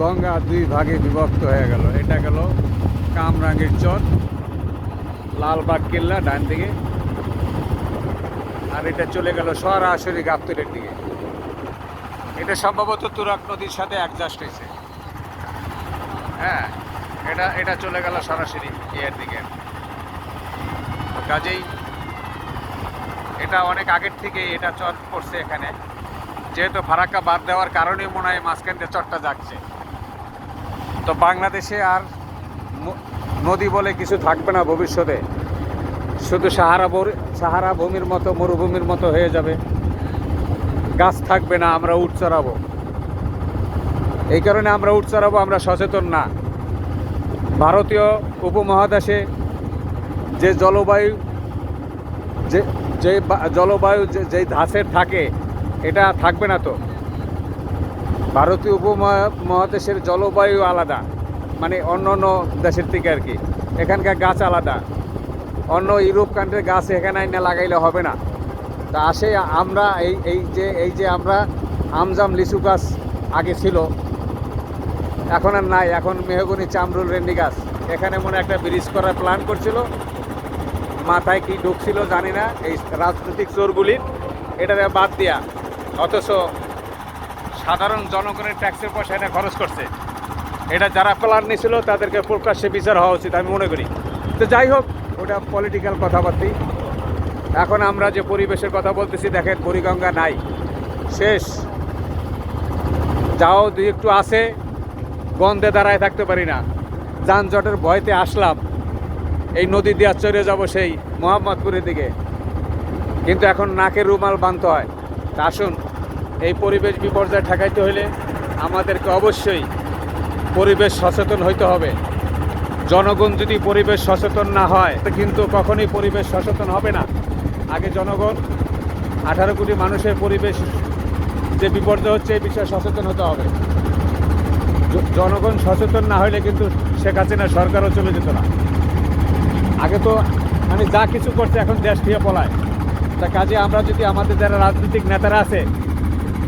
গঙ্গা দুই ভাগে বিভক্ত হয়ে গেল। এটা গেল কামরাঙ্গীর চর, লালবাগ কেল্লা ডান দিকে, আর এটা চলে গেল সরাসরি গাবতলীর দিকে। এটা সম্ভবত তুরাগ নদীর সাথে অ্যাডজাস্ট হয়েছে। হ্যাঁ, এটা চলে গেল সরাসরি এর দিকে। কাজেই এটা অনেক আগের থেকে এটা চর পড়ছে এখানে, যেহেতু ফারাক্কা বাদ দেওয়ার কারণে মনে হয় মাঝখান দিয়ে চরটা যাচ্ছে। তো বাংলাদেশে আর নদী বলে কিছু থাকবে না ভবিষ্যতে, শুধু সাহারা ভূমির মতো, মরুভূমির মতো হয়ে যাবে, গাছ থাকবে না, আমরা উট চড়াবো। এই কারণে আমরা উট চড়াবো, আমরা সচেতন না। ভারতীয় উপমহাদেশে যে জলবায়ু যেই ধাঁচের থাকে, এটা থাকবে না তো। ভারতীয় উপমহাদেশের জলবায়ু আলাদা, মানে অন্য অন্য দেশের থেকে আর কি। এখানকার গাছ আলাদা, অন্য ইউরোপ কান্ট্রির গাছ এখানে আইনা লাগাইলে হবে না। তা আসে আমরা এই যে আমরা আমজাম লিচু গাছ আগে ছিল, এখন আর নাই। এখন মেহগনি, চামরুল, রেন্ডি গাছ। এখানে মনে একটা ব্রিজ করার প্ল্যান করছিল, মাথায় কি ঢুকছিল জানি না এই রাজনৈতিক চোরগুলির, এটা বাদ দিয়া, অথচ সাধারণ জনগণের ট্যাক্সের পয়সা এটা খরচ করছে। এটা যারা প্ল্যান নিয়েছিল তাদেরকে প্রকাশ্যে বিচার হওয়া উচিত আমি মনে করি। তো যাই হোক, ওটা পলিটিক্যাল কথাবার্তি। এখন আমরা যে পরিবেশের কথা বলতেছি, দেখেন বুড়িগঙ্গা নাই, শেষ। যাও দুই একটু আছে, গন্ধে দাঁড়ায় থাকতে পারি না। যানজটের ভয়তে আসলাম, এই নদী দিয়ে চলে যাব সেই মোহাম্মদপুরের দিকে, কিন্তু এখন নাকের রুমাল বাঁধতে হয়। তা আসুন, এই পরিবেশ বিপর্যয় ঠেকাইতে হলে আমাদেরকে অবশ্যই পরিবেশ সচেতন হইতে হবে। জনগণ যদি পরিবেশ সচেতন না হয়, কিন্তু কখনোই পরিবেশ সচেতন হবে না। আগে জনগণ, 18 কোটি মানুষের পরিবেশ যে বিপর্যয় হচ্ছে এই বিষয়ে সচেতন হতে হবে। জনগণ সচেতন না হলে কিন্তু শেখ হাসিনা সরকারও চলে যেত না। আগে তো মানে যা কিছু করছে, এখন দেশ থেকে পলায়। তা কাজে আমরা যদি আমাদের যারা রাজনৈতিক নেতারা আছে,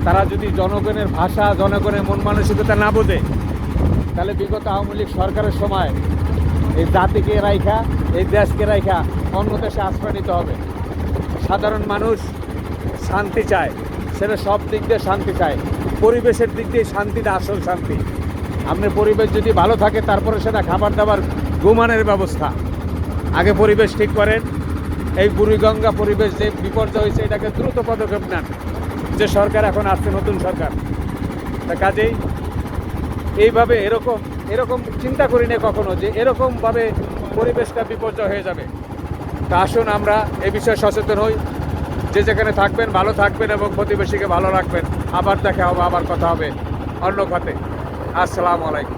তারা যদি জনগণের ভাষা, জনগণের মন মানসিকতা না বোঝে, তাহলে বিগত আওয়ামী লীগ সরকারের সময় এই জাতিকে রাইখা, এই দেশকে রাইখা অন্য দেশে আশ্রয় নিতে হবে। সাধারণ মানুষ শান্তি চায়, সেটা সব দিক দিয়ে শান্তি চায়। পরিবেশের দিক দিয়ে শান্তিটা আসল শান্তি। আপনার পরিবেশ যদি ভালো থাকে, তারপরে সেটা খাবার দাবার, ঘুমানোর ব্যবস্থা। আগে পরিবেশ ঠিক করেন। এই বুড়িগঙ্গা পরিবেশ যে বিপর্যয় হয়েছে, এটাকে দ্রুত পদক্ষেপ নেন। যে সরকার এখন আসছে, নতুন সরকার, তা কাজেই এইভাবে এরকম চিন্তা করি না কখনো যে এরকমভাবে পরিবেশটা বিপর্যয় হয়ে যাবে। তা আসুন আমরা এ বিষয়ে সচেতন হই। যে যেখানে থাকবেন ভালো থাকবেন এবং প্রতিবেশীকে ভালো রাখবেন। আবার দেখা হবে, আবার কথা হবে অন্য খাতে। আসসালামু আলাইকুম।